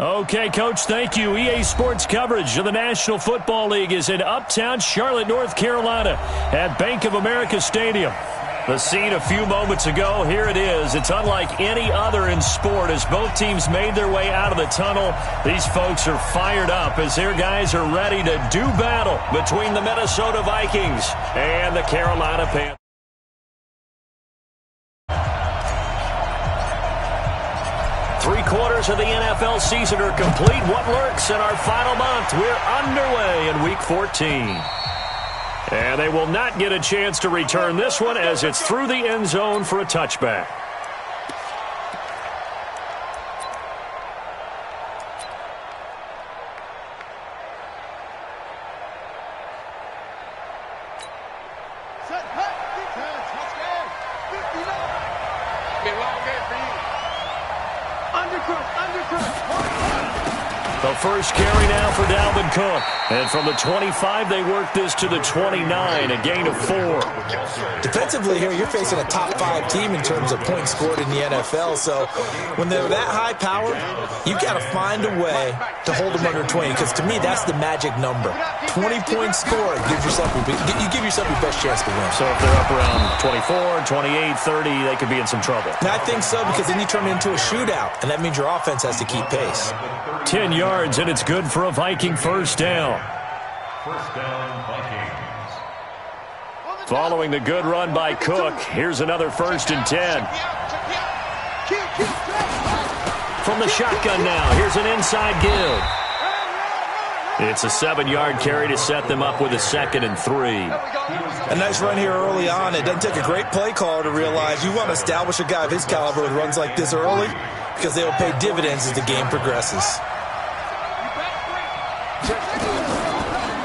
Okay, Coach, thank you. EA Sports coverage of the National Football League is in uptown Charlotte, North Carolina at Bank of America Stadium. The scene a few moments ago, here it is. It's unlike any other in sport as both teams made their way out of the tunnel. These folks are fired up as their guys are ready to do battle between the Minnesota Vikings and the Carolina Panthers. Three-quarters of the NFL season are complete. What lurks in our final month? We're underway in Week 14. And they will not get a chance to return this one as it's through the end zone for a touchback. The first carry now for Dalvin Cook. And from the 25, they work this to the 29, a gain of 4. Defensively here, you're facing a top 5 team in terms of points scored in the NFL. So when they're that high powered, you got to find a way to hold them under 20. Because to me, that's the magic number. 20 points scored gives yourself you give yourself your best chance to win. So if they're up around 24, 28, 30, they could be in some trouble. And I think so, because then you turn it into a shootout, and that means your offense has to keep pace. 10 yards, and it's good for a Viking first down. First down, Vikings. Following the good run by Cook, here's another 1st and 10. From the shotgun now, here's an inside give. It's a 7-yard carry to set them up with a 2nd and 3. A nice run here early on. It doesn't take a great play caller to realize you want to establish a guy of his caliber with runs like this early, because they will pay dividends as the game progresses.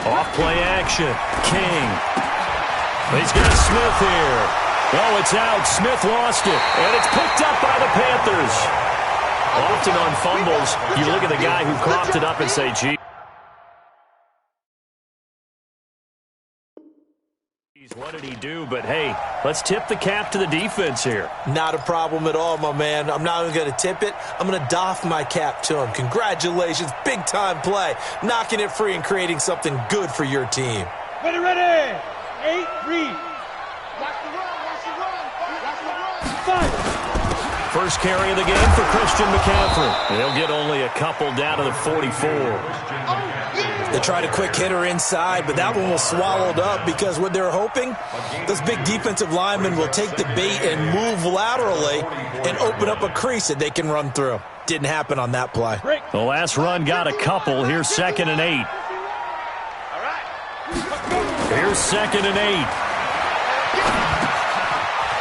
Off play action. King. He's got Smith here. Oh, it's out. Smith lost it. And it's picked up by the Panthers. Often on fumbles, you look at the guy who coughed it up and say, gee. What did he do? But, hey, let's tip the cap to the defense here. Not a problem at all, my man. I'm not even going to tip it. I'm going to doff my cap to him. Congratulations. Big-time play. Knocking it free and creating something good for your team. Ready, ready. 8, read. Watch the run, watch the run. Watch the run. Fight. First carry of the game for Christian McCaffrey. They'll get only a couple down to the 44. They tried a quick hitter inside, but that one was swallowed up because what they're hoping, those big defensive linemen will take the bait and move laterally and open up a crease that they can run through. Didn't happen on that play. The last run got a couple. Here's 2nd and 8. Here's 2nd and 8.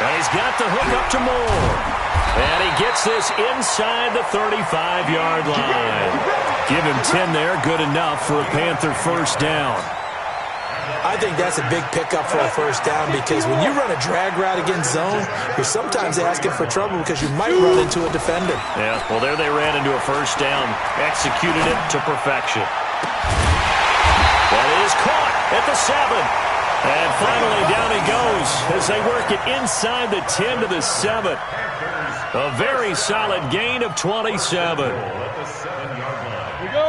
And he's got the hook up to Moore. And he gets this inside the 35-yard line. Give him 10 there, good enough for a Panther first down. I think that's a big pickup for a first down, because when you run a drag route against zone, you're sometimes asking for trouble because you might run into a defender. Yeah, well, there they ran into a first down, executed it to perfection. That is caught at the 7. And finally down he goes as they work it inside the 10 to the 7. A very solid gain of 27. Here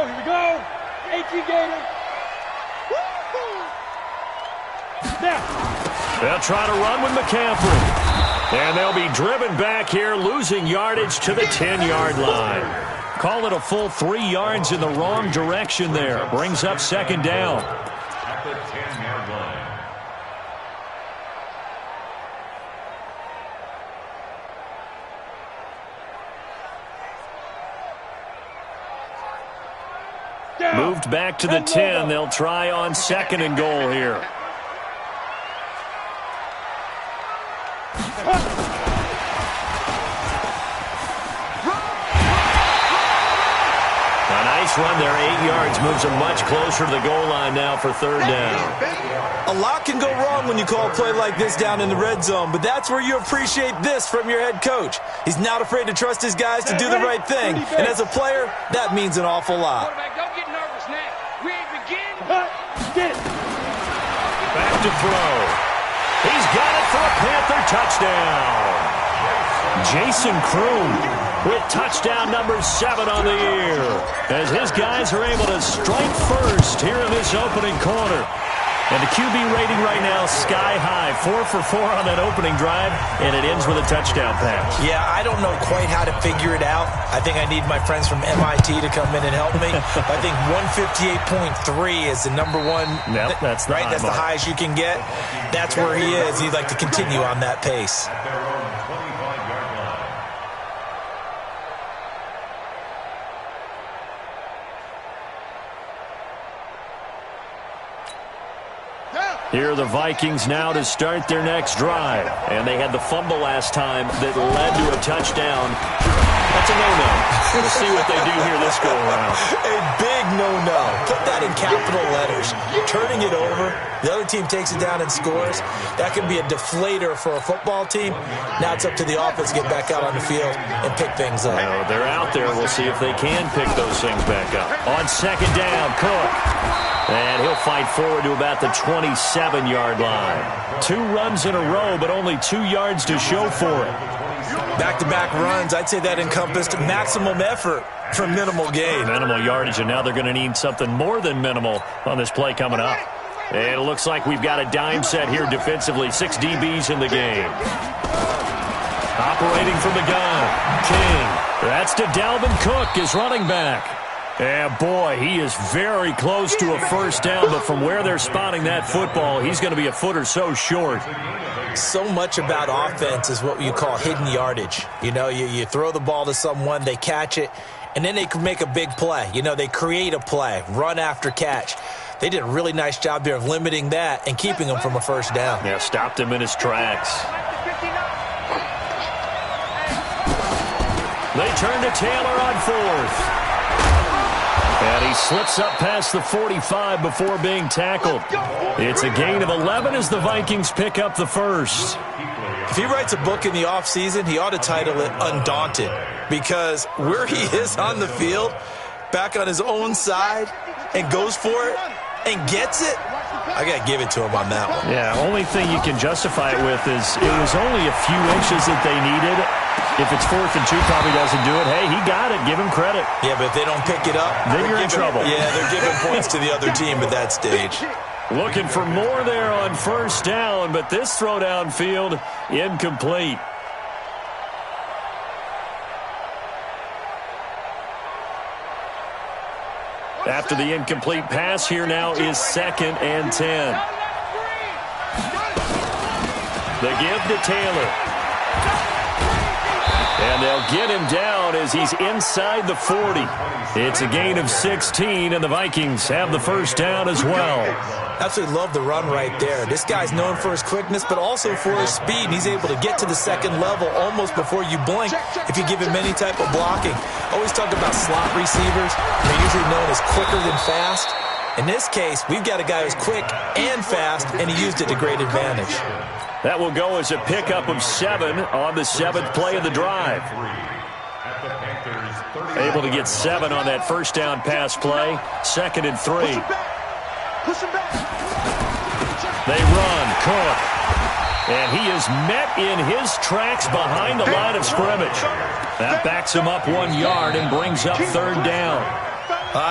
we go. 18 Gator. They'll try to run with McCaffrey. And they'll be driven back here, losing yardage to the 10-yard line. Call it a full 3 yards in the wrong direction there. Brings up 2nd down. At the 10-yard line. Moved back to the 10. They'll try on 2nd and goal here. A nice run there, 8 yards. Moves them much closer to the goal line now for 3rd down. A lot can go wrong when you call a play like this down in the red zone, but that's where you appreciate this from your head coach. He's not afraid to trust his guys to do the right thing, and as a player, that means an awful lot. Don't get nervous now. We ain't beginning. Get it. Back to throw. He's got it for a Panther touchdown. Jason Kroon with touchdown number 7 on the year. as his guys are able to strike first here in this opening quarter. And the QB rating right now sky high, 4 for 4 on that opening drive, and it ends with a touchdown pass. Yeah, I don't know quite how to figure it out. I think I need my friends from MIT to come in and help me. I think 158.3 is the number one. Yep, that's the right. That's the highest you can get. That's where he is. He'd like to continue on that pace. Here are the Vikings now to start their next drive. And they had the fumble last time that led to a touchdown. That's a no-no. We'll see what they do here this go-around. A big no-no. Put that in capital letters. Turning it over, the other team takes it down and scores. That can be a deflator for a football team. Now it's up to the offense to get back out on the field and pick things up. They're out there. We'll see if they can pick those things back up. On second down, Cook. And he'll fight forward to about the 27-yard line. 2 runs in a row, but only 2 yards to show for it. Back-to-back runs, I'd say that encompassed maximum effort for minimal gain. Minimal yardage, and now they're going to need something more than minimal on this play coming up. And it looks like we've got a dime set here defensively. 6 DBs in the game. Operating from the gun, King. That's to Dalvin Cook, his running back. And boy, he is very close to a first down, but from where they're spotting that football, he's going to be a foot or so short. So much about offense is what you call hidden yardage. You know, you throw the ball to someone, they catch it, and then they can make a big play. You know, they create a play, run after catch. They did a really nice job there of limiting that and keeping him from a first down. Yeah, stopped him in his tracks. They turn to Taylor on fourth. And he slips up past the 45 before being tackled. It's a gain of 11 as the Vikings pick up the first. If he writes a book in the offseason, he ought to title it Undaunted, because where he is on the field, back on his own side, and goes for it and gets it, I got to give it to him on that one. Yeah, only thing you can justify it with is it was only a few inches that they needed. If it's 4th and 2, probably doesn't do it. Hey, he got it. Give him credit. Yeah, but if they don't pick it up, then you're in trouble. Yeah, they're giving points to the other team at that stage. Looking for more there on first down, but this throw downfield incomplete. After the incomplete pass, here now is 2nd and 10. The give to Taylor. And they'll get him down as he's inside the 40. It's a gain of 16, and the Vikings have the first down as well. Absolutely love the run right there. This guy's known for his quickness, but also for his speed. And he's able to get to the second level almost before you blink if you give him any type of blocking. Always talk about slot receivers. They're usually known as quicker than fast. In this case, we've got a guy who's quick and fast, and he used it to great advantage. That will go as a pickup of 7 on the 7th play of the drive. Able to get 7 on that first down pass play. 2nd and 3. They run. Cook. And he is met in his tracks behind the line of scrimmage. That backs him up 1 yard and brings up 3rd down.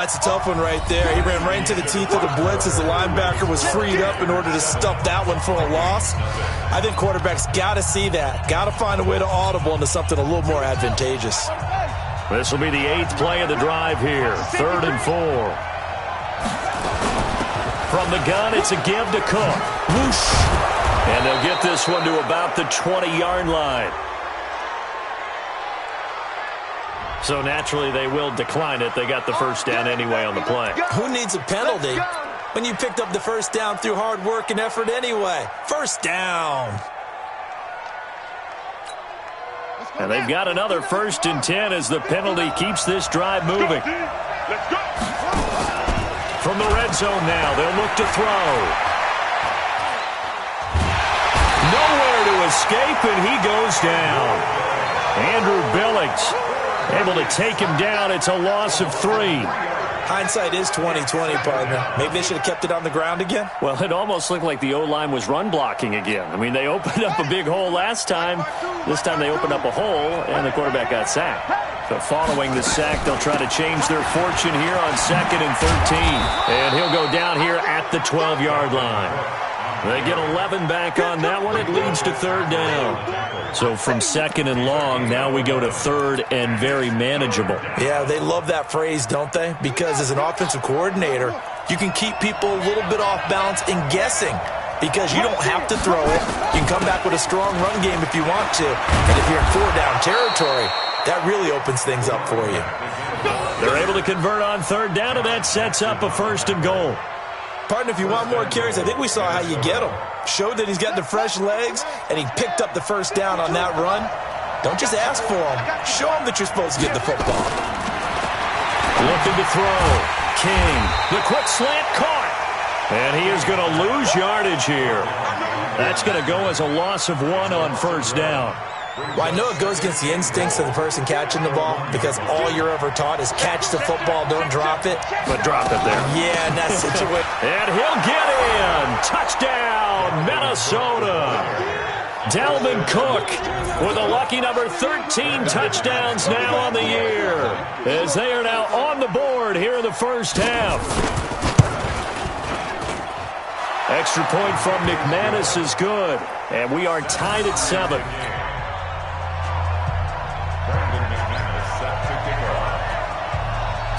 It's a tough one right there. He ran right into the teeth of the blitz as the linebacker was freed up in order to stuff that one for a loss. I think quarterbacks got to see that. Got to find a way to audible into something a little more advantageous. This will be the 8th play of the drive here. 3rd and 4. From the gun, it's a give to Cook. Whoosh. And they'll get this one to about the 20-yard line. So naturally, they will decline it. They got the first down anyway on the play. Who needs a penalty when you picked up the first down through hard work and effort anyway? First down. And they've got another 1st and 10 as the penalty keeps this drive moving. From the red zone now, they'll look to throw. Nowhere to escape, and he goes down. Andrew Billings able to take him down. It's a loss of 3. Hindsight is 20/20, partner. Maybe they should have kept it on the ground again. Well, it almost looked like the O-line was run blocking again. I mean, they opened up a big hole last time. This time they opened up a hole, and the quarterback got sacked. But following the sack, they'll try to change their fortune here on 2nd and 13. And he'll go down here at the 12-yard line. They get 11 back on that one. It leads to 3rd down. So from 2nd and long, now we go to 3rd and very manageable. Yeah, they love that phrase, don't they? Because as an offensive coordinator, you can keep people a little bit off balance and guessing because you don't have to throw it. You can come back with a strong run game if you want to. And if you're in 4-down territory, that really opens things up for you. They're able to convert on 3rd down, and that sets up a 1st and goal. Partner, if you want more carries, I think we saw how you get him. Showed that he's got the fresh legs, and he picked up the 1st down on that run. Don't just ask for him. Show him that you're supposed to get the football. Looking to throw. King, the quick slant caught. And he is going to lose yardage here. That's going to go as a loss of 1 on 1st down. Well, I know it goes against the instincts of the person catching the ball because all you're ever taught is catch the football, don't drop it. But drop it there. Yeah, in that situation. And he'll get in. Touchdown, Minnesota. Dalvin Cook with a lucky number 13 touchdowns now on the year as they are now on the board here in the 1st half. Extra point from McManus is good, and we are tied at 7.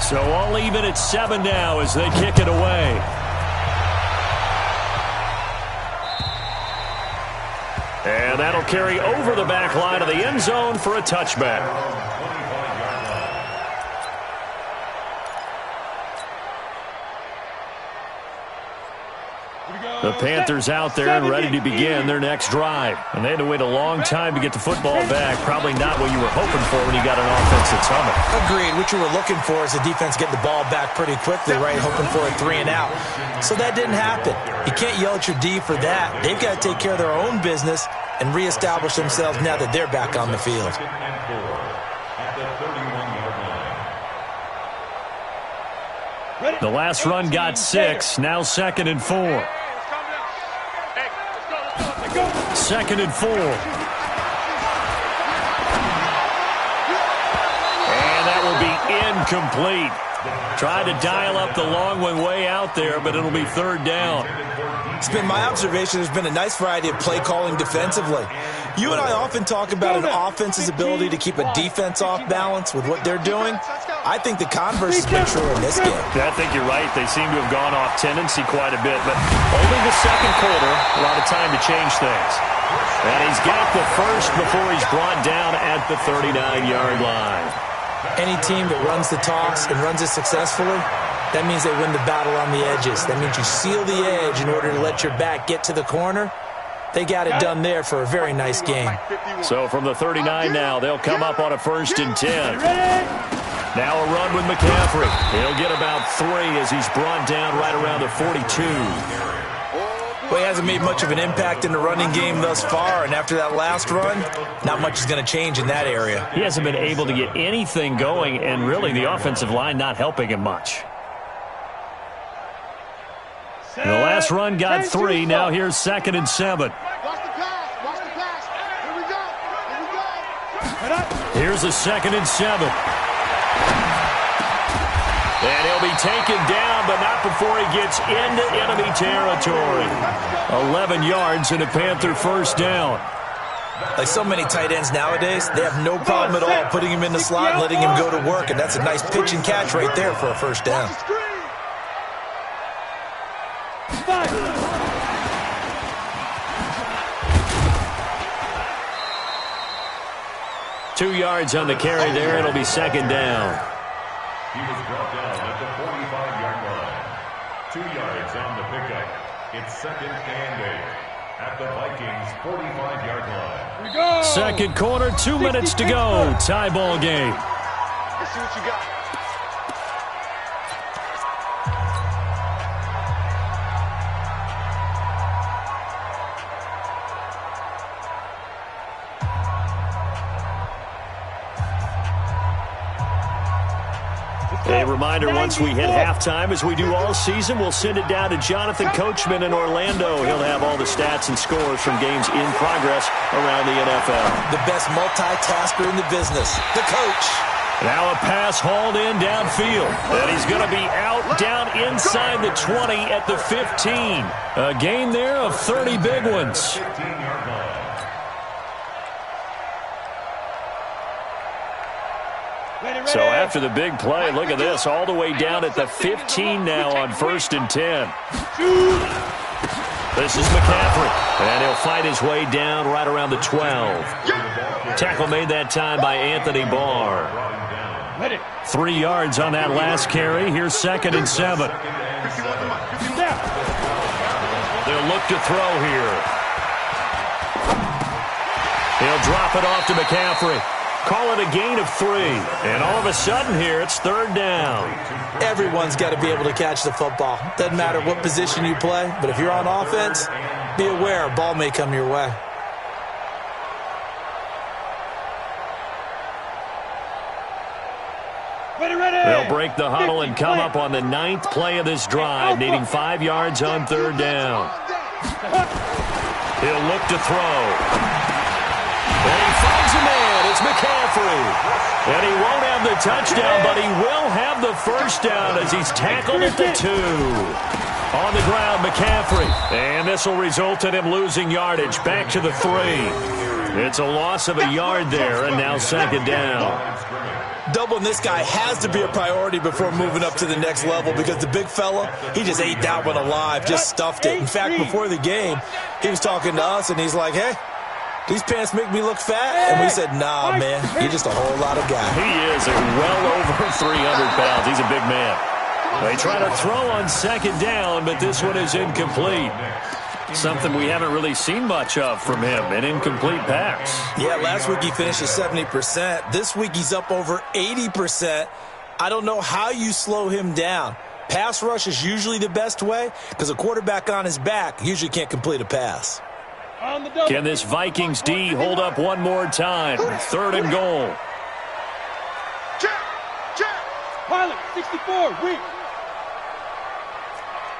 So all even at 7 now as they kick it away. And that'll carry over the back line of the end zone for a touchback. The Panthers out there and ready to begin their next drive. And they had to wait a long time to get the football back. Probably not what you were hoping for when you got an offense that's humming. Agreed. What you were looking for is the defense getting the ball back pretty quickly, right? Hoping for a 3 and out. So that didn't happen. You can't yell at your D for that. They've got to take care of their own business and reestablish themselves now that they're back on the field. The last run got 6. Now 2nd and 4. 2nd and 4. And that will be incomplete. Tried to dial up the long one way out there, but it'll be 3rd down. It's been my observation there's been a nice variety of play calling defensively. You and I often talk about an offense's ability to keep a defense off balance with what they're doing. I think the converse has been true in this game. Yeah, I think you're right. They seem to have gone off tendency quite a bit, but only the 2nd quarter, a lot of time to change things. And he's got the 1st before he's brought down at the 39-yard line. Any team that runs the toss and runs it successfully, that means they win the battle on the edges. That means you seal the edge in order to let your back get to the corner. They got it done there for a very nice game. So from the 39 now, they'll come up on a 1st and 10. Now a run with McCaffrey. He'll get about 3 as he's brought down right around the 42. Well, he hasn't made much of an impact in the running game thus far, and after that last run, not much is going to change in that area. He hasn't been able to get anything going, and really the offensive line not helping him much. And the last run got 3. Now here's 2nd and 7. Watch the pass. Watch the pass. Here we go. Here we go. Here's a 2nd and 7. And he'll be taken down, but not before he gets into enemy territory. 11 yards and a Panther 1st down. Like so many tight ends nowadays, they have no problem at all putting him in the slot and letting him go to work, and that's a nice pitch and catch right there for a 1st down. 2 yards on the carry there. It'll be 2nd down. He was brought down at the 45-yard line. 2 yards on the pickup. It's 2nd and 8 at the Vikings' 45-yard line. Here we go. 2nd quarter, 2 minutes to go. Tie ball game. Let's see what you got. A reminder, once we hit halftime, as we do all season, we'll send it down to Jonathan Coachman in Orlando. He'll have all the stats and scores from games in progress around the NFL. The best multitasker in the business, the coach. Now a pass hauled in downfield. And he's going to be out down inside the 20 at the 15. A gain there of 30 big ones. So after the big play, look at this, all the way down at the 15 now on 1st and 10. This is McCaffrey, and he'll fight his way down right around the 12. Tackle made that time by Anthony Barr. 3 yards on that last carry. Here's 2nd and 7. They'll look to throw here. He'll drop it off to McCaffrey. Call it a gain of 3. And all of a sudden here, it's 3rd down. Everyone's got to be able to catch the football. Doesn't matter what position you play, but if you're on offense, be aware a ball may come your way. They'll break the huddle and come up on the 9th play of this drive, needing 5 yards on 3rd down. He'll look to throw. And he finds a man. It's McCaffrey. And he won't have the touchdown, but he will have the first down as he's tackled at the 2. On the ground, McCaffrey. And this will result in him losing yardage. Back to the 3. It's a loss of a yard there, and now 2nd down. Doubling this guy has to be a priority before moving up to the next level because the big fella, he just ate that one alive, just stuffed it. In fact, before the game, he was talking to us, and he's like, hey, these pants make me look fat? And we said, nah, man, you're just a whole lot of guy. He is well over 300 pounds. He's a big man. They try to throw on 2nd down, but this one is incomplete. Something we haven't really seen much of from him, an incomplete pass. Yeah, last week he finished at 70%. This week he's up over 80%. I don't know how you slow him down. Pass rush is usually the best way because a quarterback on his back usually can't complete a pass. Can this Vikings D hold up one more time? 3rd and goal. Check. Pilot, 64, weak.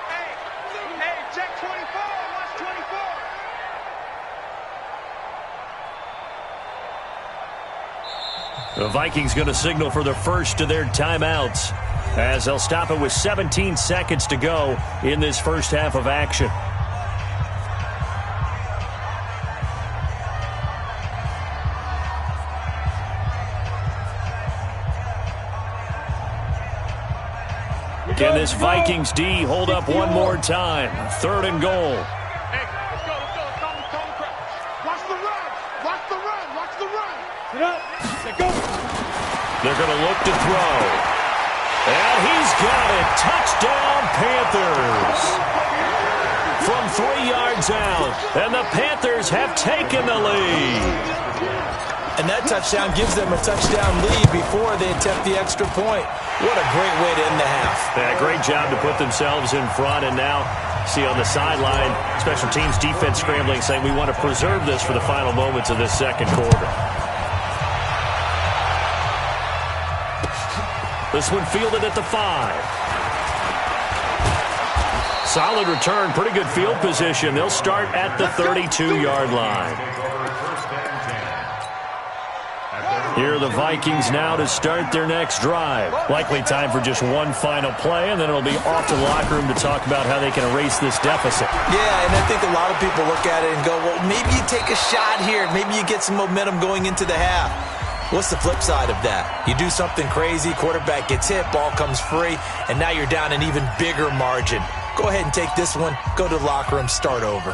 Hey, check 24. Watch 24. The Vikings going to signal for the first of their timeouts as they'll stop it with 17 seconds to go in this first half of action. Can this Vikings D hold up one more time? 3rd and goal. Hey, let's go. Watch the run. Sit up. Let go. They're going to look to throw. And he's got it. Touchdown, Panthers. From 3 yards out. And the Panthers have taken the lead. And that touchdown gives them a touchdown lead before they attempt the extra point. What a great way to end the half. Yeah, great job to put themselves in front. And now, see on the sideline, special teams defense scrambling, saying we want to preserve this for the final moments of this 2nd quarter. This one fielded at the 5. Solid return, pretty good field position. They'll start at the 32-yard line. Here are the Vikings now to start their next drive. Likely time for just one final play, and then it'll be off to the locker room to talk about how they can erase this deficit. Yeah, and I think a lot of people look at it and go, well, maybe you take a shot here. Maybe you get some momentum going into the half. What's the flip side of that? You do something crazy, quarterback gets hit, ball comes free, and now you're down an even bigger margin. Go ahead and take this one, go to the locker room, start over.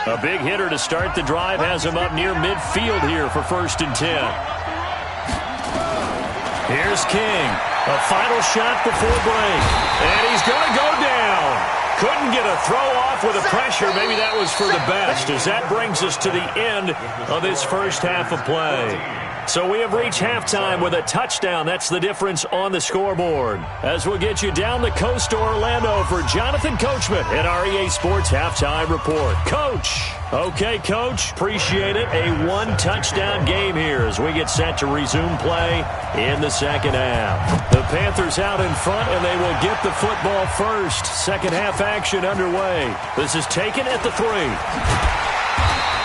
A big hitter to start the drive has him up near midfield here for 1st and 10. Here's King. A final shot before break. And he's going to go down. Couldn't get a throw off with the pressure. Maybe that was for the best, as that brings us to the end of this first half of play. So we have reached halftime with a touchdown. That's the difference on the scoreboard. As we'll get you down the coast to Orlando for Jonathan Coachman at our EA Sports Halftime Report. Coach. Okay, Coach. Appreciate it. A one-touchdown game here as we get set to resume play in the 2nd half. The Panthers out in front, and they will get the football first. 2nd half action underway. This is taken at the 3.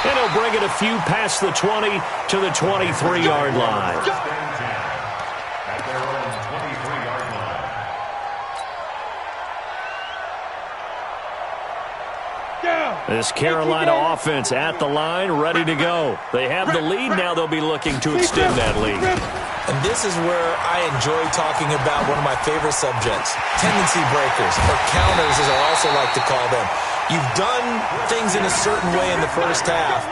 And he'll bring it a few past the 20 to the 23-yard line. At their own 23-yard line. This Carolina offense at the line, ready to go. They have the lead now. They'll be looking to extend that lead. And this is where I enjoy talking about one of my favorite subjects, tendency breakers, or counters as I also like to call them. You've done things in a certain way in the first half,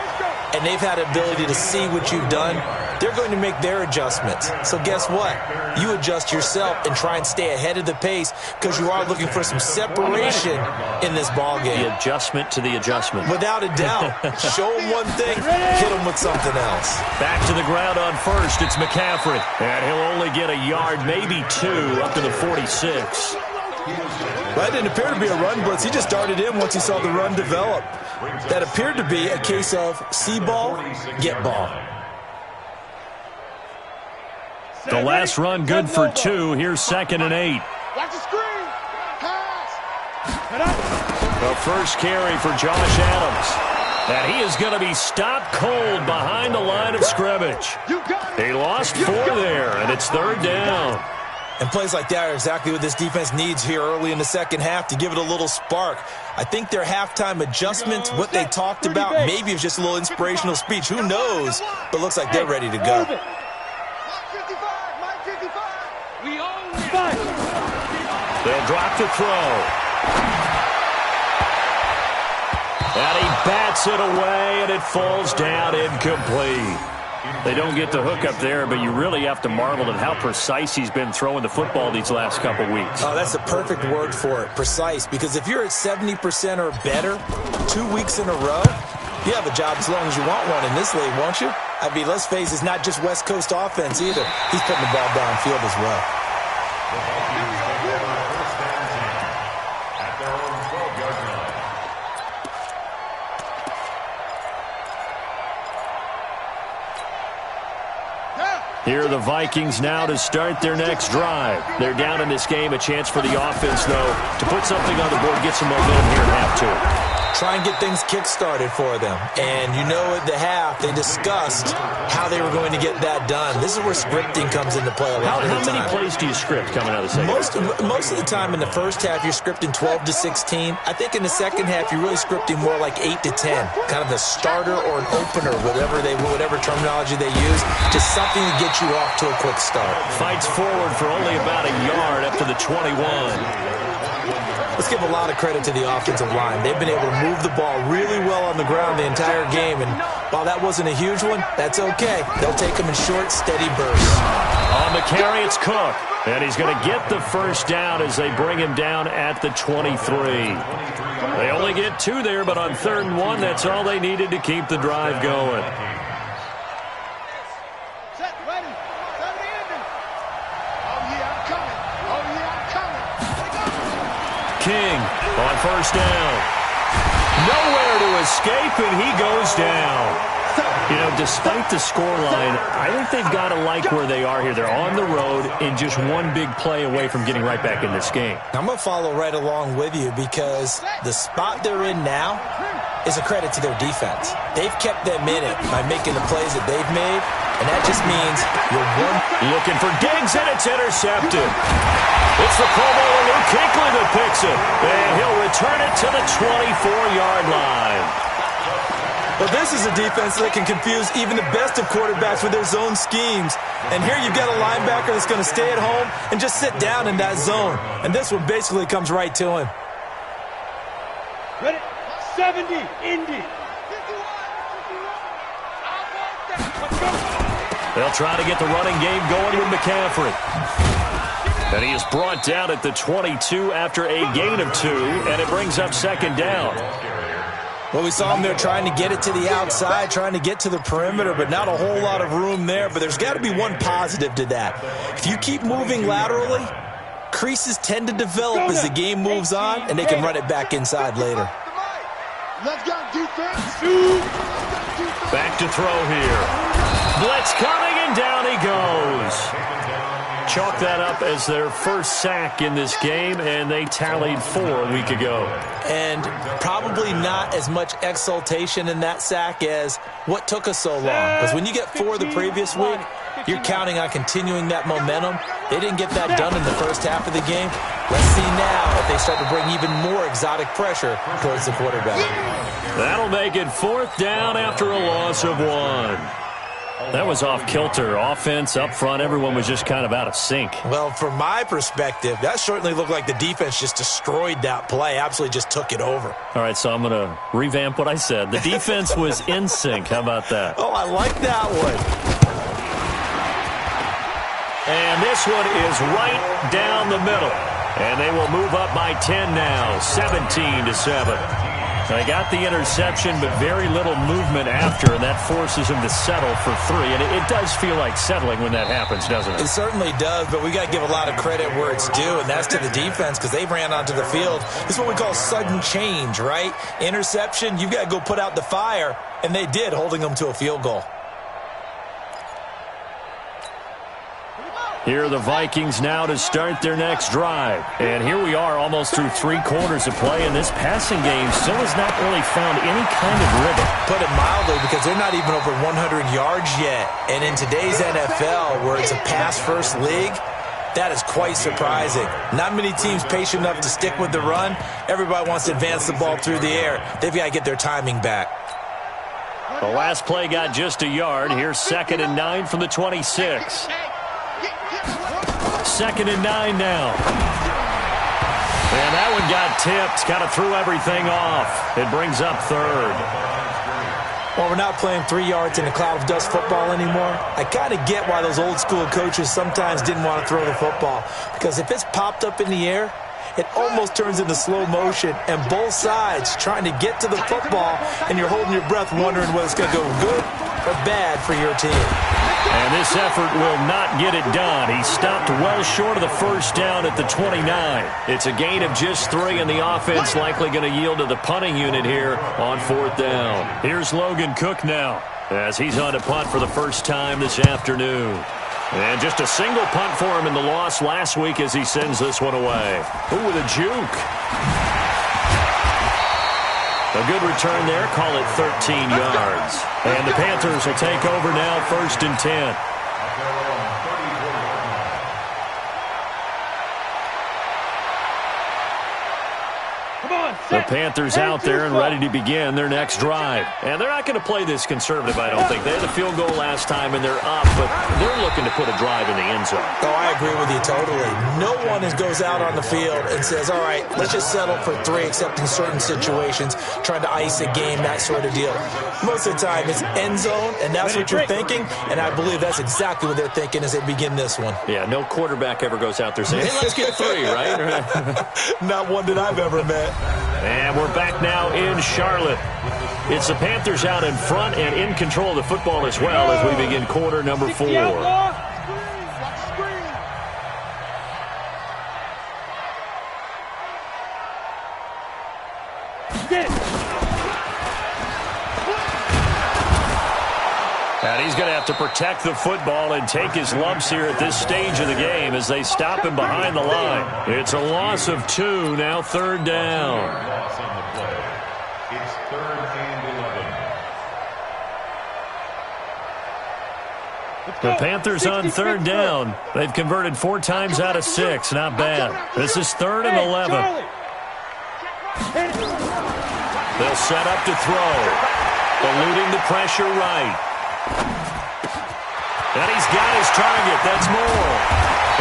and they've had the ability to see what you've done. They're going to make their adjustments. So guess what? You adjust yourself and try and stay ahead of the pace because you are looking for some separation in this ball game. The adjustment to the adjustment. Without a doubt. Show them one thing, hit them with something else. Back to the ground on first. It's McCaffrey. And he'll only get a yard, maybe two, up to the 46. Well, that didn't appear to be a run blitz. He just darted in once he saw the run develop. That appeared to be a case of see ball, get ball. The last run good for two. Here's 2nd and 8. Watch the screen. Pass. The first carry for Josh Adams. And he is going to be stopped cold behind the line of scrimmage. He lost 4 there, and it's 3rd down. And plays like that are exactly what this defense needs here early in the second half to give it a little spark. I think their halftime adjustments, what they talked about, maybe it's just a little inspirational speech. Who knows? But looks like they're ready to go. They'll drop to throw. And he bats it away, and it falls down incomplete. They don't get the hook up there, but you really have to marvel at how precise he's been throwing the football these last couple weeks. Oh, that's the perfect word for it, precise. Because if you're at 70% or better 2 weeks in a row, you have a job as long as you want one in this league, won't you? I mean, let's face it, it's not just West Coast offense either. He's putting the ball downfield as well. At their own 12-yard line. Here are the Vikings now to start their next drive. They're down in this game. A chance for the offense, though, to put something on the board, get some momentum here at half two. Try and get things kick-started for them. And you know at the half, they discussed how they were going to get that done. This is where scripting comes into play a lot of the time. How many plays do you script coming out of the second half? Most of the time in the first half, you're scripting 12 to 16. I think in the second half, you're really scripting more like 8 to 10. Kind of a starter or an opener, whatever terminology they use. Just something to get you off to a quick start. Fights forward for only about a yard up to the 21. Let's give a lot of credit to the offensive line. They've been able to move the ball really well on the ground the entire game, and while that wasn't a huge one, that's okay. They'll take them in short, steady bursts. On the carry, it's Cook, and he's going to get the first down as they bring him down at the 23. They only get 2 there, but on 3rd and 1, that's all they needed to keep the drive going. King on first down. Nowhere to escape, and he goes down. You know, despite the scoreline, I think they've got to like where they are here. They're on the road and just one big play away from getting right back in this game. I'm going to follow right along with you because the spot they're in now is a credit to their defense. They've kept them in it by making the plays that they've made, and that just means you're one. Looking for Diggs, and it's intercepted. It's the Pro Bowler Luke Kuechly that picks it, and he'll return it to the 24-yard line. Well, this is a defense that can confuse even the best of quarterbacks with their zone schemes. And here you've got a linebacker that's going to stay at home and just sit down in that zone. And this one basically comes right to him. Ready? 70, Indy. They'll try to get the running game going with McCaffrey. And he is brought down at the 22 after a gain of 2, and it brings up 2nd down. Well, we saw him there trying to get it to the outside, trying to get to the perimeter, but not a whole lot of room there. But there's got to be one positive to that. If you keep moving laterally, creases tend to develop as the game moves on, and they can run it back inside later. Let's go, defense. Back to throw here. Blitz coming, and down he goes. chalk that up as their first sack in this game, and they tallied 4 a week ago. And probably not as much exultation in that sack as what took us so long. Because when you get 4 the previous week, you're counting on continuing that momentum. They didn't get that done in the first half of the game. Let's see now if they start to bring even more exotic pressure towards the quarterback. That'll make it 4th down after a loss of 1. That was off kilter. Offense up front, everyone was just kind of out of sync. Well, from my perspective, that certainly looked like the defense just destroyed that play, absolutely just took it over. All right, so I'm going to revamp what I said. The defense was in sync. How about that? Oh, I like that one. And this one is right down the middle. And they will move up by 10 now, 17-7. They got the interception, but very little movement after, and that forces him to settle for 3. And it does feel like settling when that happens, doesn't it? It certainly does, but we got to give a lot of credit where it's due, and that's to the defense because they ran onto the field. This is what we call sudden change, right? Interception, you've got to go put out the fire, and they did, holding them to a field goal. Here are the Vikings now to start their next drive. And here we are almost through 3 quarters of play, and this passing game still has not really found any kind of rhythm. Put it mildly, because they're not even over 100 yards yet. And in today's NFL, where it's a pass-first league, that is quite surprising. Not many teams patient enough to stick with the run. Everybody wants to advance the ball through the air. They've got to get their timing back. The last play got just a yard. Here's 2nd and 9 from the 26. 2nd and 9 now. And that one got tipped. Kind of threw everything off. It brings up 3rd. Well, we're not playing 3 yards in a cloud of dust football anymore. I kind of get why those old school coaches sometimes didn't want to throw the football. Because if it's popped up in the air, it almost turns into slow motion. And both sides trying to get to the football, and you're holding your breath wondering whether it's going to go good or bad for your team. And this effort will not get it done. He stopped well short of the first down at the 29. It's a gain of just 3, and the offense likely going to yield to the punting unit here on 4th down. Here's Logan Cook now as he's on to punt for the first time this afternoon. And just a single punt for him in the loss last week as he sends this one away. Ooh, with a juke. A good return there. Call it 13 yards. And the Panthers will take over now, 1st and 10. The Panthers out there and ready to begin their next drive. And they're not going to play this conservative, I don't think. They had a field goal last time, and they're up, but they're looking to put a drive in the end zone. Oh, I agree with you totally. No one goes out on the field and says, all right, let's just settle for 3, except in certain situations, trying to ice a game, that sort of deal. Most of the time, it's end zone, and that's what you're thinking, and I believe that's exactly what they're thinking as they begin this one. Yeah, no quarterback ever goes out there saying, hey, let's get 3, right? Not one that I've ever met. And we're back now in Charlotte. It's the Panthers out in front and in control of the football as well as we begin quarter number 4. And he's going to have to protect the football and take his lumps here at this stage of the game as they stop him behind the line. It's a loss of 2, now 3rd down. Loss on the play. It's 3rd and 11. The Panthers on 3rd down. They've converted 4 times out of 6. Not bad. This is 3rd and 11. They'll set up to throw. Eluding the pressure right. And he's got his target. That's Moore.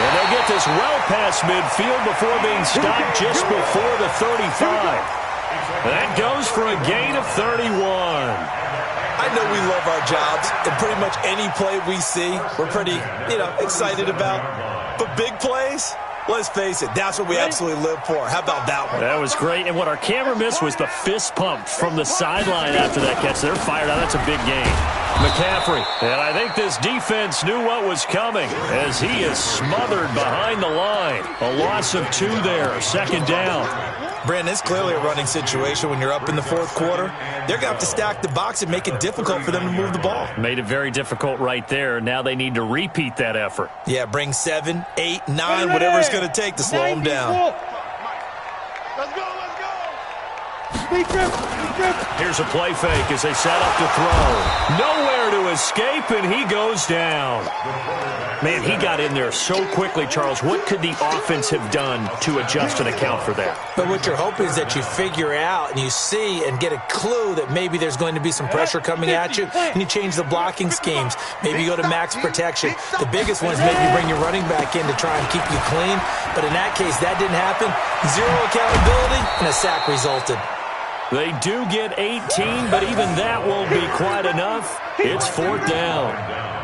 And they'll get this well past midfield before being stopped just before the 35. That goes for a gain of 31. I know we love our jobs, and pretty much any play we see, we're pretty, excited about. But big plays, let's face it, that's what we absolutely live for. How about that one? That was great. And what our camera missed was the fist pump from the sideline after that catch. They're fired out. That's a big game. McCaffrey. And I think this defense knew what was coming as he is smothered behind the line. A loss of 2 there. 2nd down. Brandon, it's clearly a running situation when you're up in the fourth quarter. They're going to have to stack the box and make it difficult for them to move the ball. Made it very difficult right there. Now they need to repeat that effort. Yeah, bring 7, 8, 9, whatever it's going to take to slow them down. Let's go, let's go. Speed grip. Here's a play fake as they set up to throw. Nowhere to escape, and he goes down. Man, he got in there so quickly, Charles. What could the offense have done to adjust and account for that? But what you're hoping is that you figure out and you see and get a clue that maybe there's going to be some pressure coming at you, and you change the blocking schemes. Maybe you go to max protection. The biggest one is maybe you bring your running back in to try and keep you clean. But in that case, that didn't happen. Zero accountability, and a sack resulted. They do get 18, but even that won't be quite enough. It's fourth down.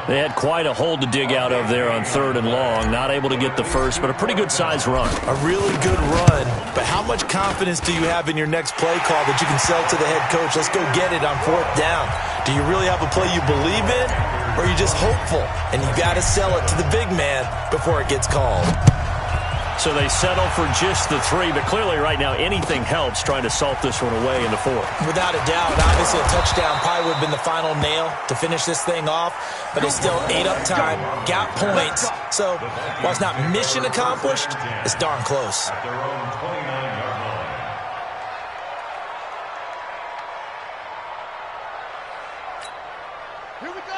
They had quite a hole to dig out of there on 3rd and long. Not able to get the first, but a pretty good-sized run. A really good run, but how much confidence do you have in your next play call that you can sell to the head coach? Let's go get it on 4th down. Do you really have a play you believe in, or are you just hopeful? And you got to sell it to the big man before it gets called. So they settle for just the 3, but clearly right now anything helps trying to salt this one away in the 4th. Without a doubt, obviously a touchdown probably would have been the final nail to finish this thing off, but it's still 8 up time, got points. So while it's not mission accomplished, it's darn close. At their own 29-yard line.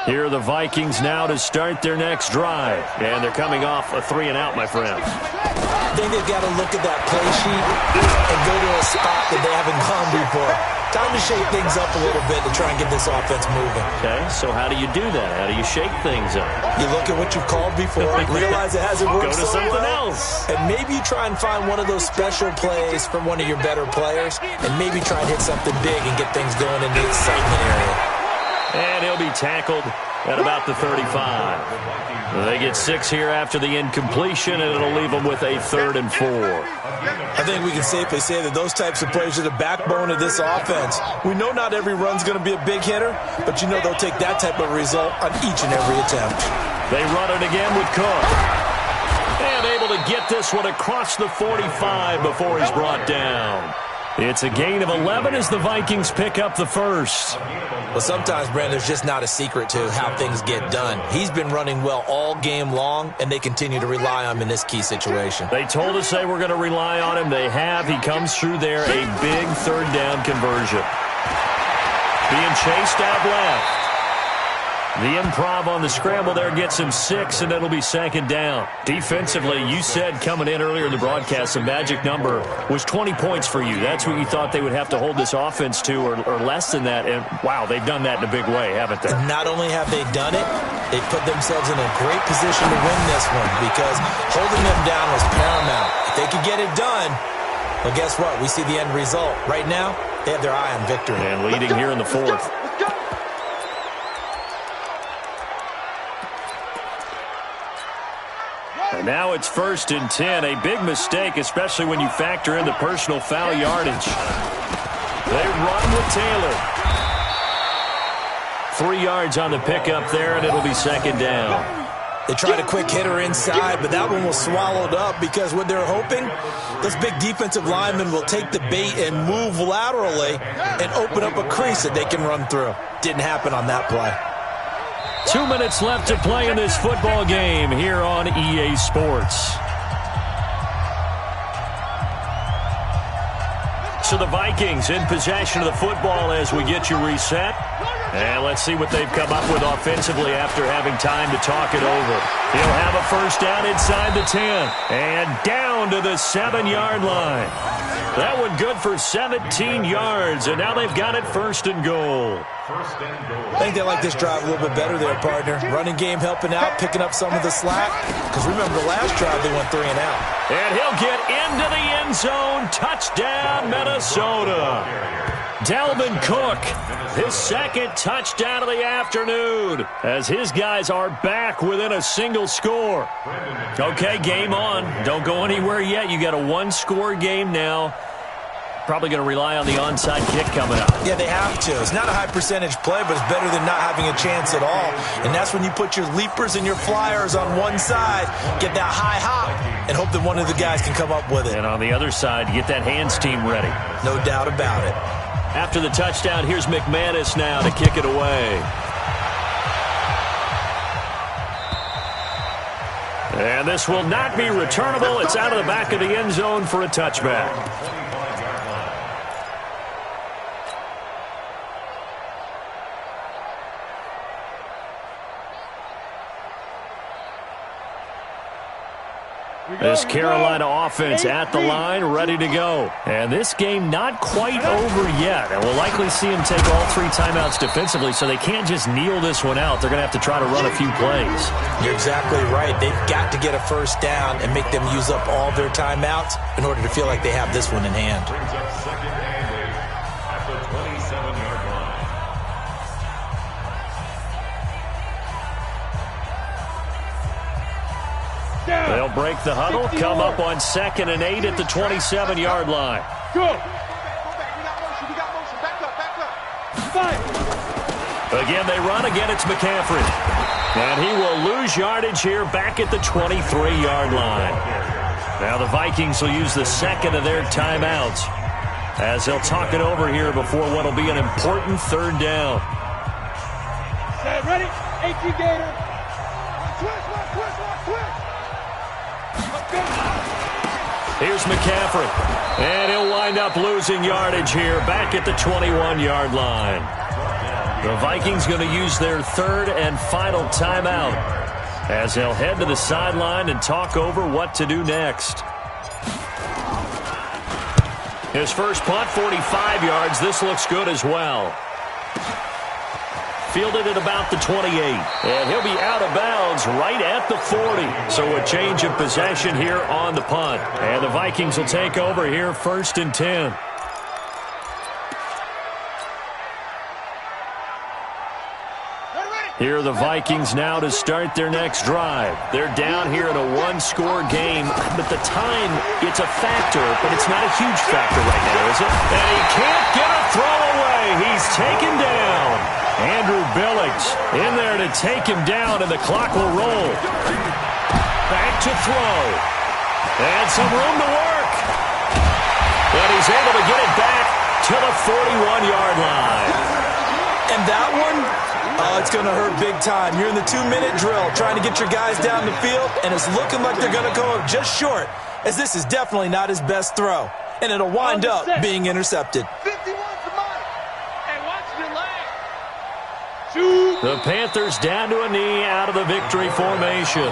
Here are the Vikings now to start their next drive. And they're coming off a 3-and-out, my friend. I think they've got to look at that play sheet and go to a spot that they haven't gone before. Time to shake things up a little bit to try and get this offense moving. Okay, so how do you do that? How do you shake things up? You look at what you've called before, realize it hasn't worked Go to so something well, else. and maybe you try and find one of those special plays from one of your better players, and maybe try and hit something big and get things going in the excitement area. And he'll be tackled at about the 35. They get 6 here after the incompletion, and it'll leave them with a 3rd and 4. I think we can safely say that those types of plays are the backbone of this offense. We know not every run's going to be a big hitter, but you know they'll take that type of result on each and every attempt. They run it again with Cook. And able to get this one across the 45 before he's brought down. It's a gain of 11 as the Vikings pick up the first. Well, sometimes, Brandon, there's just not a secret to how things get done. He's been running well all game long, and they continue to rely on him in this key situation. They told us they were going to rely on him. They have. He comes through there, a big 3rd down conversion. Being chased out left. The improv on the scramble there gets him 6, and it'll be 2nd down. Defensively, you said coming in earlier in the broadcast, the magic number was 20 points for you. That's what you thought they would have to hold this offense to, or less than that. And, wow, they've done that in a big way, haven't they? Not only have they done it, they've put themselves in a great position to win this one because holding them down was paramount. If they could get it done, well, guess what? We see the end result. Right now, they have their eye on victory. And leading here in the 4th. And now it's 1st and 10. A big mistake, especially when you factor in the personal foul yardage. They run with Taylor. 3 yards on the pickup there, and it'll be 2nd down. They tried a quick hitter inside, but that one was swallowed up because what they're hoping, this big defensive lineman will take the bait and move laterally and open up a crease that they can run through. Didn't happen on that play. 2 minutes left to play in this football game here on EA Sports. So the Vikings in possession of the football as we get you reset. And let's see what they've come up with offensively after having time to talk it over. He'll have a 1st down inside the 10. And down to the 7-yard line. That one good for 17 yards. And now they've got it 1st and goal. I think they like this drive a little bit better there, partner. Running game helping out, picking up some of the slack. Because remember, the last drive they went 3 and out. And he'll get into the end zone. Touchdown, Minnesota. Dalvin Cook, his 2nd touchdown of the afternoon, as his guys are back within a single score. Okay, game on. Don't go anywhere yet. You got a 1-score game now. Probably going to rely on the onside kick coming up. Yeah, they have to. It's not a high percentage play, but it's better than not having a chance at all. And that's when you put your leapers and your flyers on one side, get that high hop, and hope that one of the guys can come up with it. And on the other side, get that hands team ready. No doubt about it. After the touchdown, here's McManus now to kick it away. And this will not be returnable. It's out of the back of the end zone for a touchback. This Carolina offense at the line, ready to go. And this game not quite over yet. And we'll likely see them take all 3 timeouts defensively, so they can't just kneel this one out. They're going to have to try to run a few plays. You're exactly right. They've got to get a first down and make them use up all their timeouts in order to feel like they have this one in hand. Brings up second and 8 at the 27-yard line. They'll break the huddle, come up on 2nd and 8 at the 27-yard line. Go. We got motion. Back up. Fire. Again, they run. Again, it's McCaffrey. And he will lose yardage here back at the 23-yard line. Now the Vikings will use the second of their timeouts as they'll talk it over here before what will be an important 3rd down. Set, ready? 18 Gator. Twist. Here's McCaffrey. And he'll wind up losing yardage here back at the 21-yard line. The Vikings going to use their 3rd and final timeout as they'll head to the sideline and talk over what to do next. His first punt, 45 yards. This looks good as well. Fielded at about the 28. And he'll be out of bounds right at the 40. So a change of possession here on the punt. And the Vikings will take over here 1st and 10. Here are the Vikings now to start their next drive. They're down here in a 1-score game, but the time, it's a factor, but it's not a huge factor right now, is it? And he can't get a throw away. He's taken down. Andrew Billings in there to take him down, and the clock will roll. Back to throw. And some room to work. But he's able to get it back to the 41-yard line. And that one, it's going to hurt big time. You're in the 2-minute drill trying to get your guys down the field, and it's looking like they're going to go up just short, as this is definitely not his best throw. And it'll wind up being intercepted. 51's the mark. And watch your leg. Shoot. The Panthers down to a knee out of the victory formation.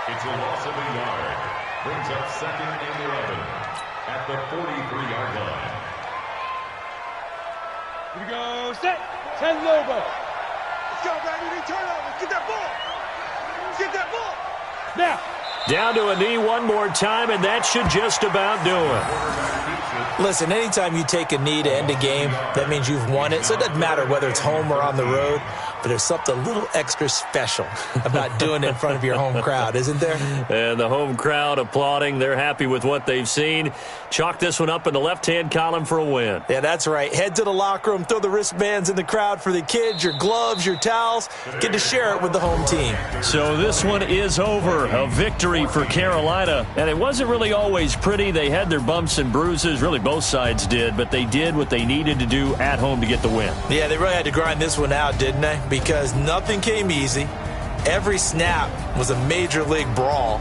It's a loss of a yard. Brings up 2nd and 11 at the 43-yard line. Here we go. Set. 10 Lobo. Let's go, baby. Turnover. Get that ball. Get that ball. Now. Down to a knee one more time, and that should just about do it. Listen, anytime you take a knee to end a game, that means you've won it. So it doesn't matter whether it's home or on the road, but there's something a little extra special about doing it in front of your home crowd, isn't there? And the home crowd applauding. They're happy with what they've seen. Chalk this one up in the left-hand column for a win. Yeah, that's right. Head to the locker room, throw the wristbands in the crowd for the kids, your gloves, your towels. Get to share it with the home team. So this one is over. A victory for Carolina. And it wasn't really always pretty. They had their bumps and bruises. Really, both sides did. But they did what they needed to do at home to get the win. Yeah, they really had to grind this one out, didn't they? Because nothing came easy. Every snap was a major league brawl.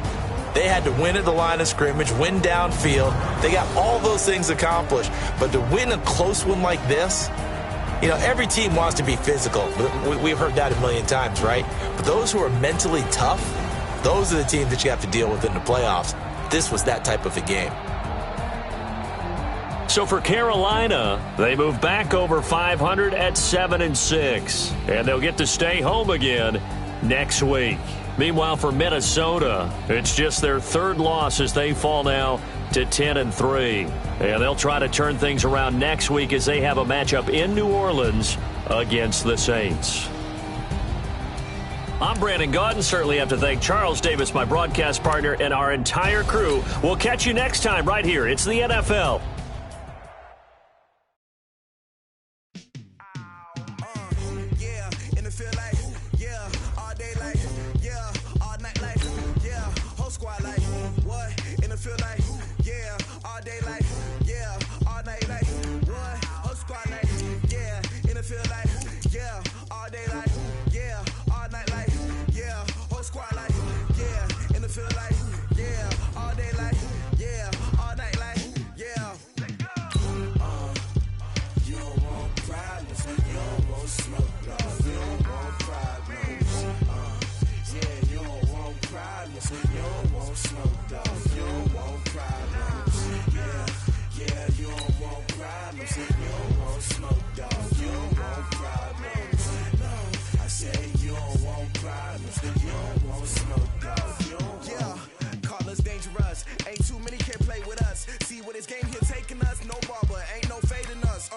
They had to win at the line of scrimmage, win downfield. They got all those things accomplished. But to win a close one like this, you know, every team wants to be physical. We've heard that a million times, right? But those who are mentally tough, those are the teams that you have to deal with in the playoffs. This was that type of a game. So for Carolina, they move back over 500 at 7-6. And they'll get to stay home again next week. Meanwhile, for Minnesota, it's just their third loss as they fall now to 10-3. And they'll try to turn things around next week as they have a matchup in New Orleans against the Saints. I'm Brandon Gaudin. Certainly have to thank Charles Davis, my broadcast partner, and our entire crew. We'll catch you next time right here. It's the NFL. Ain't too many can play with us. See what this game here taking us. No barber, ain't no fading us.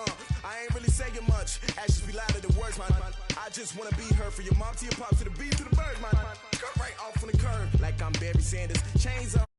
I ain't really saying much. Actions be louder than words, man. I just wanna be heard. For your mom to your pops to the beat to the bird, man. Cut right off on the curb like I'm Barry Sanders. Chains up.